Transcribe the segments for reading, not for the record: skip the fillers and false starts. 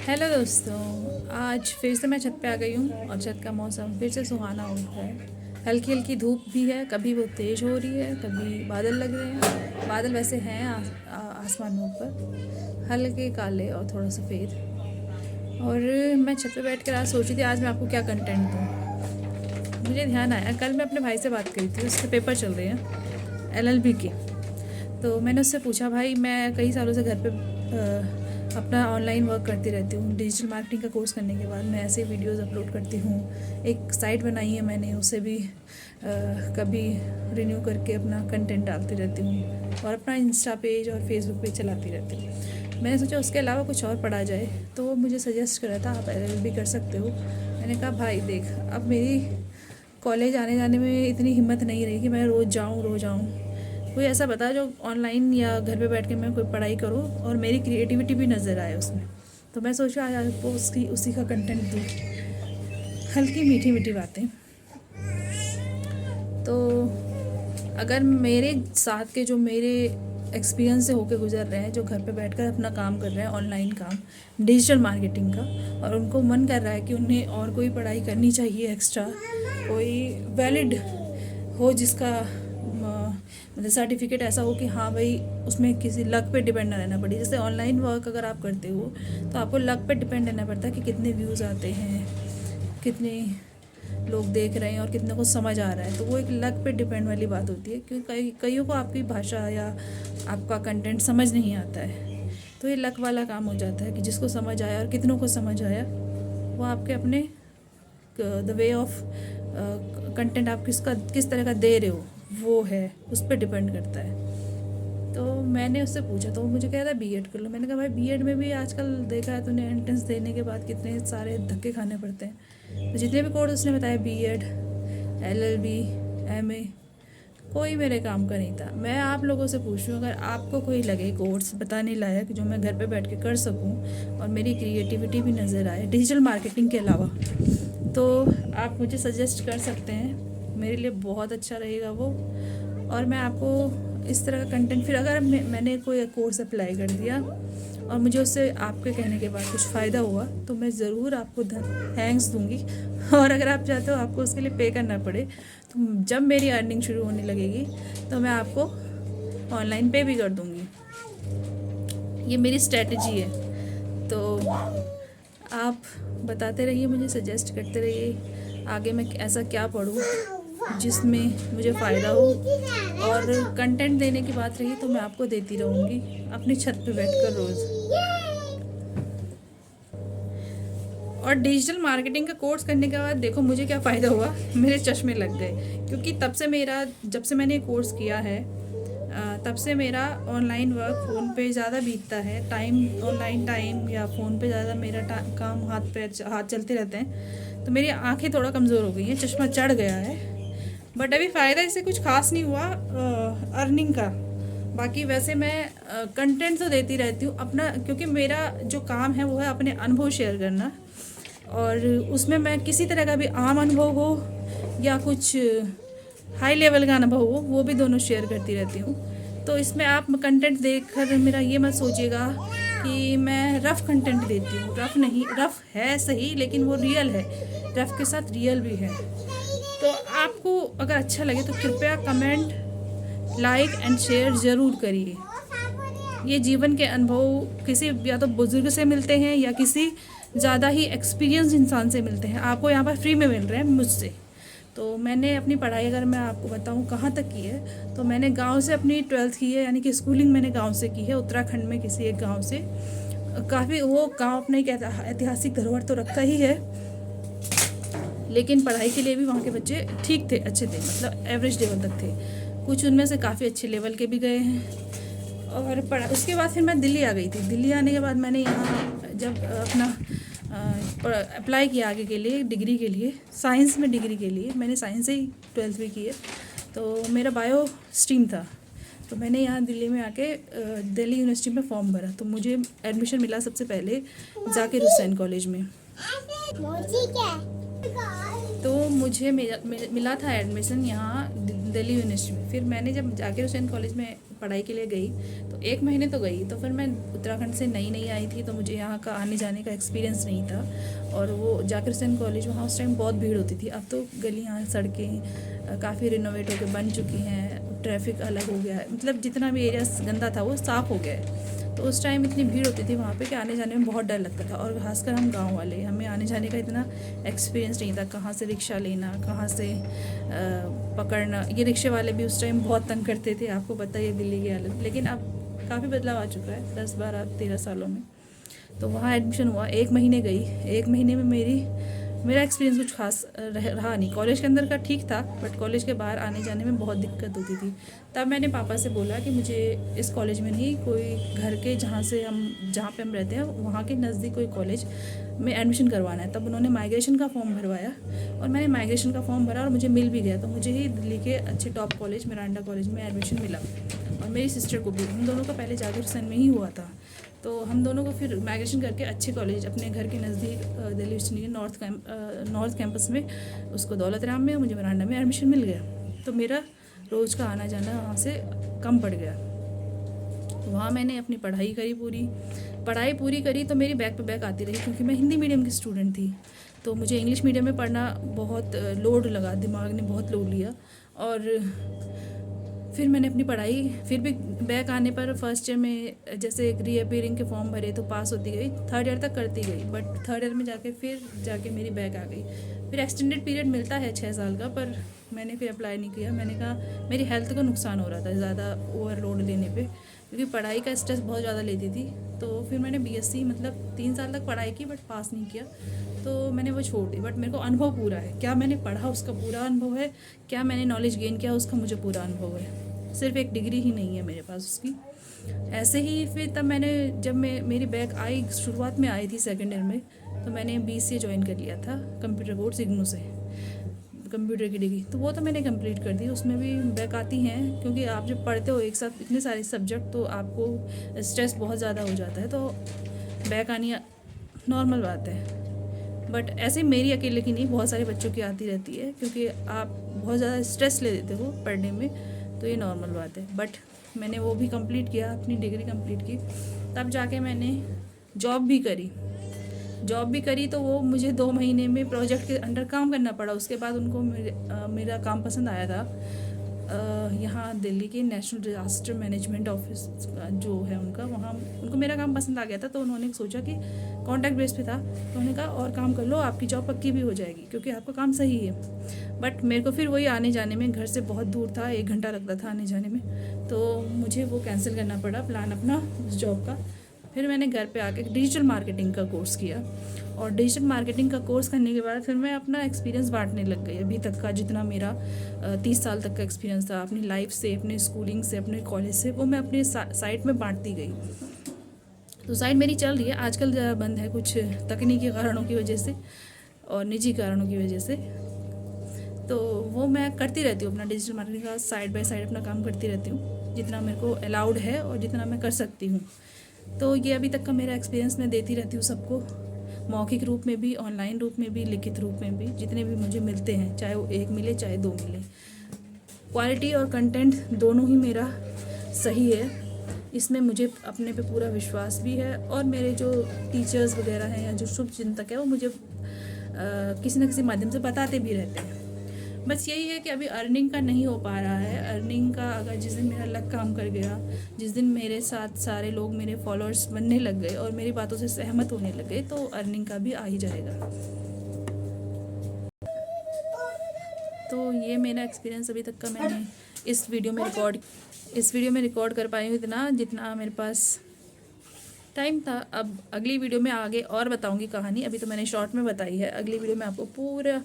Hello दोस्तों। आज फिर से मैं छत पे आ गई हूँ और छत का मौसम फिर से सुहाना हो गया है। हल्की हल्की धूप भी है, कभी वो तेज़ हो रही है, कभी बादल लग रहे हैं। बादल वैसे हैं आसमान में ऊपर, हल्के काले और थोड़ा सफ़ेद। और मैं छत पे बैठ कर आज सोची थी आज मैं आपको क्या कंटेंट दूँ। मुझे ध्यान आया, कल मैं अपने भाई से बात करी थी, उसके पेपर चल रहे हैं एलएलबी के। तो मैंने उससे पूछा, भाई मैं कई सालों से घर पे अपना ऑनलाइन वर्क करती रहती हूँ। डिजिटल मार्केटिंग का कोर्स करने के बाद मैं ऐसे वीडियोस अपलोड करती हूँ। एक साइट बनाई है मैंने, उसे भी कभी रिन्यू करके अपना कंटेंट डालती रहती हूँ और अपना इंस्टा पेज और फेसबुक पेज चलाती रहती हूँ। मैंने सोचा उसके अलावा कुछ और पढ़ा जाए, तो वो मुझे सजेस्ट कर रहा था आप एलएलबी कर सकते हो। मैंने कहा भाई देख, अब मेरी कॉलेज आने जाने में इतनी हिम्मत नहीं रही कि मैं रोज़ आऊँ। कोई ऐसा बता जो ऑनलाइन या घर पे बैठ के मैं कोई पढ़ाई करूँ और मेरी क्रिएटिविटी भी नज़र आए उसमें। तो मैं सोचा आज आपको उसी का कंटेंट दूँ, हल्की मीठी मीठी बातें। तो अगर मेरे साथ के जो मेरे एक्सपीरियंस से होके गुजर रहे हैं, जो घर पे बैठकर अपना काम कर रहे हैं, ऑनलाइन काम डिजिटल मार्केटिंग का, और उनको मन कर रहा है कि उन्हें और कोई पढ़ाई करनी चाहिए एक्स्ट्रा, कोई वैलिड हो जिसका मतलब सर्टिफिकेट ऐसा हो कि हाँ भाई उसमें किसी लक पे डिपेंड ना रहना पड़े। जैसे ऑनलाइन वर्क अगर आप करते हो तो आपको लक पे डिपेंड रहना पड़ता है कि कितने व्यूज़ आते हैं, कितने लोग देख रहे हैं और कितने को समझ आ रहा है। तो वो एक लक पे डिपेंड वाली बात होती है, क्योंकि कईयों को आपकी भाषा या आपका कंटेंट समझ नहीं आता है। तो ये लक वाला काम हो जाता है कि जिसको समझ आया और कितनों को समझ आया, वो आपके अपने द वे ऑफ कंटेंट आप किस तरह का दे रहे हो वो है, उस पर डिपेंड करता है। तो मैंने उससे पूछा तो वो मुझे कह रहा है बीएड कर लो। मैंने कहा भाई बीएड में भी आजकल देखा है तूने, एंट्रेंस देने के बाद कितने सारे धक्के खाने पड़ते हैं। तो जितने भी कोर्स उसने बताया, बीएड, एलएलबी, एमए, कोई मेरे काम का नहीं था। मैं आप लोगों से पूछ रही हूँ, अगर आपको कोई लगे कोर्स बताने लायक जो मैं घर पे बैठ के कर सकूँ और मेरी क्रिएटिविटी भी नज़र आए डिजिटल मार्केटिंग के अलावा, तो आप मुझे सजेस्ट कर सकते हैं। मेरे लिए बहुत अच्छा रहेगा वो। और मैं आपको इस तरह का कंटेंट, फिर अगर मैंने कोई कोर्स अप्लाई कर दिया और मुझे उससे आपके कहने के बाद कुछ फ़ायदा हुआ, तो मैं ज़रूर आपको थैंक्स दूंगी। और अगर आप चाहते हो आपको उसके लिए पे करना पड़े, तो जब मेरी अर्निंग शुरू होने लगेगी तो मैं आपको ऑनलाइन पे भी कर दूंगी। ये मेरी स्ट्रेटजी है। तो आप बताते रहिए, मुझे सजेस्ट करते रहिए आगे मैं ऐसा क्या पढूं जिसमें मुझे फ़ायदा हो। और कंटेंट देने की बात रही तो मैं आपको देती रहूँगी अपनी छत पे बैठकर रोज़। और डिजिटल मार्केटिंग का कोर्स करने के बाद देखो मुझे क्या फ़ायदा हुआ, मेरे चश्मे लग गए। क्योंकि जब से मैंने कोर्स किया है तब से मेरा ऑनलाइन वर्क फ़ोन पे ज़्यादा बीतता है। ऑनलाइन टाइम या फ़ोन पे ज़्यादा मेरा काम हाथ चलते रहते हैं। तो मेरी आंखें थोड़ा कमज़ोर हो गई हैं, चश्मा चढ़ गया है। बट अभी फ़ायदा इससे कुछ खास नहीं हुआ अर्निंग का। बाकी वैसे मैं कंटेंट तो देती रहती हूँ अपना, क्योंकि मेरा जो काम है वो है अपने अनुभव शेयर करना। और उसमें मैं किसी तरह का भी आम अनुभव हो या कुछ हाई लेवल का अनुभव हो, वो भी दोनों शेयर करती रहती हूँ। तो इसमें आप कंटेंट देखकर मेरा ये मत सोचिएगा कि मैं रफ़ कंटेंट देती हूँ। रफ़ नहीं, रफ़ है सही लेकिन वो रियल है, रफ़ के साथ रियल भी है। तो आपको अगर अच्छा लगे तो कृपया कमेंट, लाइक एंड शेयर ज़रूर करिए। ये जीवन के अनुभव किसी या तो बुज़ुर्ग से मिलते हैं या किसी ज़्यादा ही एक्सपीरियंस इंसान से मिलते हैं। आपको यहाँ पर फ्री में मिल रहे हैं मुझसे। तो मैंने अपनी पढ़ाई अगर मैं आपको बताऊँ कहाँ तक की है, तो मैंने गांव से अपनी 12th की है, यानी कि स्कूलिंग मैंने गांव से की है, उत्तराखंड में किसी एक गांव से। काफ़ी वो गांव अपना एक ऐतिहासिक धरोहर तो रखता ही है, लेकिन पढ़ाई के लिए भी वहाँ के बच्चे ठीक थे, अच्छे थे, मतलब एवरेज लेवल तक थे। कुछ उनमें से काफ़ी अच्छे लेवल के भी गए हैं। और उसके बाद फिर मैं दिल्ली आ गई थी। दिल्ली आने के बाद मैंने यहाँ जब अपना अप्लाई किया आगे के लिए, डिग्री के लिए, साइंस में डिग्री के लिए, मैंने साइंस से ही 12th भी की है। तो मेरा बायो स्ट्रीम था। तो मैंने यहाँ दिल्ली में आके दिल्ली यूनिवर्सिटी में फॉर्म भरा, तो मुझे एडमिशन मिला सबसे पहले जाकिर हुसैन कॉलेज में। तो मुझे मिला था एडमिशन यहाँ दिल्ली यूनिवर्सिटी में। फिर मैंने जब जाकिर हुसैन कॉलेज में पढ़ाई के लिए गई तो 1 महीने तो गई, तो फिर मैं उत्तराखंड से नई आई थी, तो मुझे यहाँ का आने जाने का एक्सपीरियंस नहीं था। और वो जाकिर हुसैन कॉलेज, वहाँ उस टाइम बहुत भीड़ होती थी। अब तो गलियाँ सड़कें काफ़ी रिनोवेट होकर बन चुकी हैं, ट्रैफिक अलग हो गया है, मतलब जितना भी एरिया गंदा था वो साफ़ हो गया है। तो उस टाइम इतनी भीड़ होती थी वहाँ पे कि आने जाने में बहुत डर लगता था। और खासकर हम गांव वाले, हमें आने जाने का इतना एक्सपीरियंस नहीं था, कहाँ से रिक्शा लेना, कहाँ से पकड़ना। ये रिक्शे वाले भी उस टाइम बहुत तंग करते थे, आपको पता ही है दिल्ली की हालत। लेकिन अब काफ़ी बदलाव आ चुका है 10, 12, 13 सालों में। तो वहाँ एडमिशन हुआ, 1 महीने गई। 1 महीने में मेरा एक्सपीरियंस कुछ खास रहा नहीं। कॉलेज के अंदर का ठीक था, बट कॉलेज के बाहर आने जाने में बहुत दिक्कत होती थी। तब मैंने पापा से बोला कि मुझे इस कॉलेज में नहीं, कोई घर के जहाँ पे हम रहते हैं वहाँ के नज़दीक कोई कॉलेज में एडमिशन करवाना है। तब उन्होंने माइग्रेशन का फॉर्म भरवाया और मैंने माइग्रेशन का फॉर्म भरा और मुझे मिल भी गया। तो मुझे ही दिल्ली के अच्छे टॉप कॉलेज मिरांडा कॉलेज में एडमिशन मिला, और मेरी सिस्टर को भी। हम दोनों का पहले जाकिर हुसैन में ही हुआ था। तो हम दोनों को फिर माइग्रेशन करके अच्छे कॉलेज अपने घर के नज़दीक दिल्ली यूनिवर्सिटी के नॉर्थ कैंपस में, उसको दौलत राम में, मुझे मिरांडा में एडमिशन मिल गया। तो मेरा रोज़ का आना जाना वहाँ से कम पड़ गया। वहाँ मैंने अपनी पढ़ाई पूरी करी तो मेरी बैक पे बैक आती रही, क्योंकि मैं हिंदी मीडियम की स्टूडेंट थी। तो मुझे इंग्लिश मीडियम में पढ़ना बहुत लोड लगा, दिमाग ने बहुत लोड लिया। और फिर मैंने अपनी पढ़ाई, फिर भी बैक आने पर फर्स्ट ईयर में जैसे रीअपियरिंग के फॉर्म भरे तो पास होती गई, 3rd ईयर तक करती गई। बट 3rd ईयर में जाके मेरी बैक आ गई। फिर एक्सटेंडेड पीरियड मिलता है 6 साल का, पर मैंने फिर अप्लाई नहीं किया। मैंने कहा मेरी हेल्थ को नुकसान हो रहा था ज़्यादा ओवरलोड लेने पे, क्योंकि पढ़ाई का स्ट्रेस बहुत ज़्यादा लेती थी। तो फिर मैंने बीएससी मतलब 3 साल तक पढ़ाई की, बट पास नहीं किया, तो मैंने वो छोड़ दी। बट मेरे को अनुभव पूरा है, क्या मैंने पढ़ा उसका पूरा अनुभव है, क्या मैंने नॉलेज गेन किया उसका मुझे पूरा अनुभव है। सिर्फ एक डिग्री ही नहीं है मेरे पास उसकी। ऐसे ही फिर तब जब मेरी बैक आई, शुरुआत में आई थी 2nd ईयर में, तो मैंने BCA ज्वाइन कर लिया था, कंप्यूटर कोर्स इग्नू से, कंप्यूटर की डिग्री। तो वो तो मैंने कंप्लीट कर दी। उसमें भी बैक आती हैं, क्योंकि आप जब पढ़ते हो एक साथ इतने सारे सब्जेक्ट, तो आपको स्ट्रेस बहुत ज़्यादा हो जाता है, तो बैक आनी नॉर्मल बात है। बट ऐसे मेरी अकेले की नहीं, बहुत सारे बच्चों की आती रहती है, क्योंकि आप बहुत ज़्यादा स्ट्रेस ले देते हो पढ़ने में, तो ये नॉर्मल बात है। बट मैंने वो भी कंप्लीट किया, अपनी डिग्री कंप्लीट की। तब जाके मैंने जॉब भी करी। तो वो मुझे 2 महीने में प्रोजेक्ट के अंडर काम करना पड़ा। उसके बाद उनको मेरा काम पसंद आया था। यहाँ दिल्ली के नेशनल डिज़ास्टर मैनेजमेंट ऑफिस जो है उनका, वहाँ उनको मेरा काम पसंद आ गया था। तो उन्होंने सोचा कि कॉन्ट्रैक्ट बेस पे था, तो उन्होंने कहा और काम कर लो, आपकी जॉब पक्की भी हो जाएगी, क्योंकि आपका काम सही है। बट मेरे को फिर वही आने जाने में, घर से बहुत दूर था, 1 घंटा लगता था आने जाने में, तो मुझे वो कैंसिल करना पड़ा प्लान अपना उस जॉब का। फिर मैंने घर पे आके डिजिटल मार्केटिंग का कोर्स किया, और डिजिटल मार्केटिंग का कोर्स करने के बाद फिर मैं अपना एक्सपीरियंस बांटने लग गई। अभी तक का जितना मेरा 30 साल तक का एक्सपीरियंस था, अपनी लाइफ से, अपने स्कूलिंग से, अपने कॉलेज से, वो मैं अपने साइट में बांटती गई। तो साइट मेरी चल रही है, आजकल ज़रा बंद है कुछ तकनीकी कारणों की वजह से और निजी कारणों की वजह से। तो वो मैं करती रहती हूँ, अपना डिजिटल मार्केटिंग का साइड बाय साइड अपना काम करती रहती हूँ, जितना मेरे को अलाउड है और जितना मैं कर सकती हूँ। तो ये अभी तक का मेरा एक्सपीरियंस मैं देती रहती हूँ सबको, मौखिक रूप में भी, ऑनलाइन रूप में भी, लिखित रूप में भी, जितने भी मुझे मिलते हैं, चाहे वो 1 मिले चाहे 2 मिले। क्वालिटी और कंटेंट दोनों ही मेरा सही है, इसमें मुझे अपने पे पूरा विश्वास भी है। और मेरे जो टीचर्स वगैरह हैं या जो शुभ चिंतक है, वो मुझे किसी न किसी माध्यम से बताते भी रहते हैं। बस यही है कि अभी अर्निंग का नहीं हो पा रहा है। अर्निंग का अगर जिस दिन मेरा लक काम कर गया, जिस दिन मेरे साथ सारे लोग मेरे फॉलोअर्स बनने लग गए और मेरी बातों से सहमत होने लग गए, तो अर्निंग का भी आ ही जाएगा। तो ये मेरा एक्सपीरियंस अभी तक का मैंने इस वीडियो में रिकॉर्ड कर पाई हूँ, इतना जितना मेरे पास टाइम था। अब अगली वीडियो में आगे और बताऊँगी कहानी, अभी तो मैंने शॉर्ट में बताई है। अगली वीडियो में आपको पूरा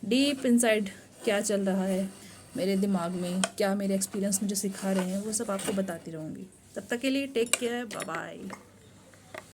डीप इनसाइड क्या चल रहा है मेरे दिमाग में, क्या मेरे एक्सपीरियंस मुझे सिखा रहे हैं, वो सब आपको बताती रहूँगी। तब तक के लिए टेक केयर, बाय बाय।